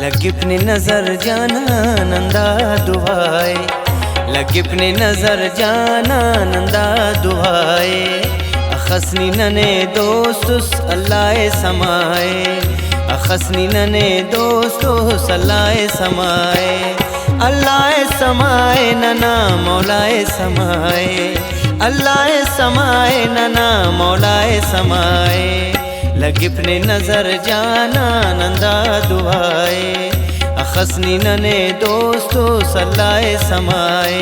लगिपने नजर जाना नंदा दुआए, लगिपने नजर जाना नंदा दुआए। अखसनी नने दोस्तुस अल्लाह समाए, अखसनी नने दोस्तुस अल्लाह समाए। अल्लाह समाए नना मौलाए समाए, अल्लाह समाए नना मौलाए समाए। लगिपने नजर जाना नंदा दुआए, अखसनी नने दोस्तों सल्लाए समाए,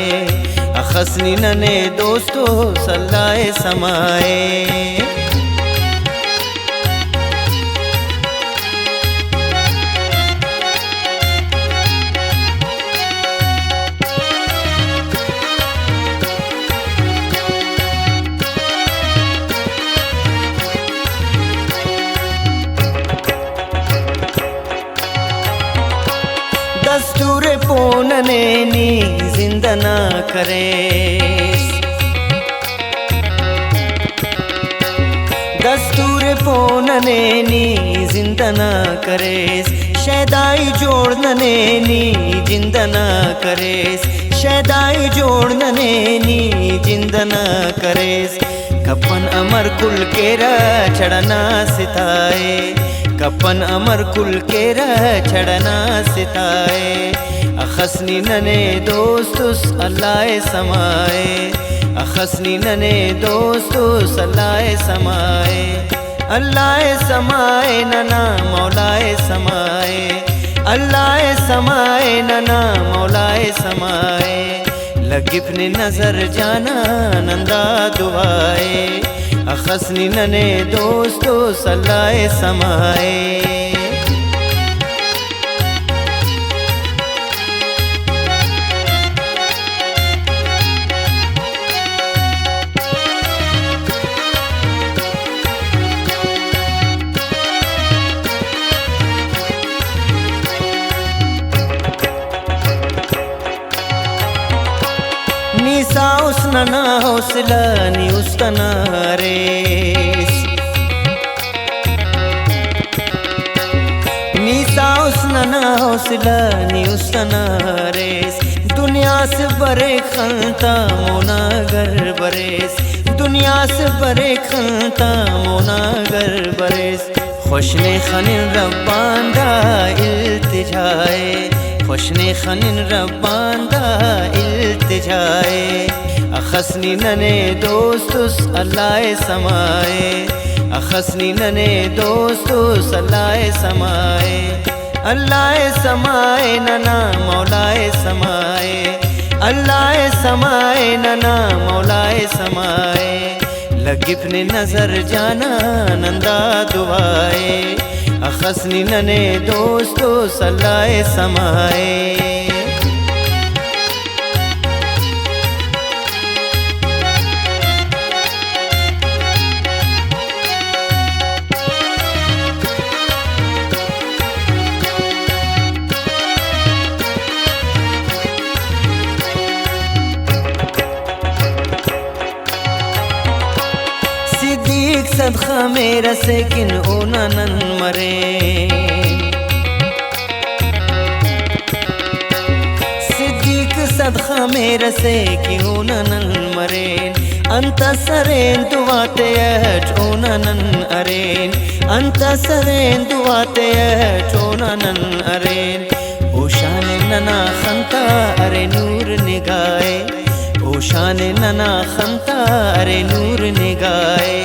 अखसनी नने दोस्तों सल्लाए समाए। दस्तूर पोनने नी जिंदना करे, दस्तूर पोनने नी जिंदना करे। शैदाई जोड़ने नी जिंदना करे, शैदाई जोड़ने नी जिंदना करे। कपन अमर कुल केरा चढ़ना सिताए, कपन अमर कुल केरा चढ़ना सिताए। अखसनी नने दोस्तुस अल्लाह समाए, अखसनी नने दोस्तुस अल्लाह समाए। अल्लाह समाए नना मौलाए समाए, अल्लाह समाए नना मौलाए समाए। लगिपने नजर जाना नंदा दुआए, अखसनी नने दोस्तों सल्लाए समाए। निसा उसना ना हौसला नी उसना रेस, निसा उसना ना हौसला नी उसना रेस। दुनिया से बरे खंता मोना घर बरेस, दुनिया से बरे खंता मोना घर बरेस। खुशने खनिन रब्बांदा इल्तिजाए, खुशने खनिन रब्बांदा इल्तिजाए। अखसनी नने दोस्तुस अल्लाह समाए, अखसनी नने दोस्तुस अल्लाह समाए। अल्लाह समाए नना मौलाए समाए, अल्लाह समाए नना मौलाए समाए। लगिपने नजर जाना नंदा दुआए, अखसनी नने दोस्तों सल्लाए समाए। सिद्दीक सदखा मेरा से किन ओना नन मरे, सिद्दीक सदखा मेरा से कि ओना नन मरे। अंत सरेन दुआते ओना नन अरेन, अंत सरेन दुआते ओना नन अरेन। ओशान नना खंता अरे नूर निगाए, ओशान नना खंता अरे नूर निगाए।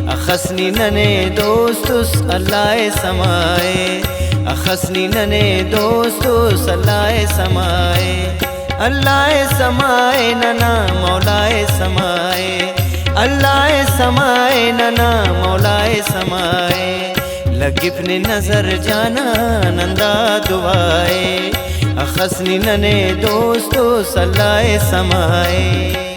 अखसनी नने दोस्तुस अल्लाह समाए, अखसनी नने दोस्तुस अल्लाह समाए। अल्लाह समाए नना मौलाए समाए, अल्लाह समाए नना मौलाए समाए। लगिपने नजर जाना नंदा दुआए, अखसनी नने दोस्तों सल्लाए समाए।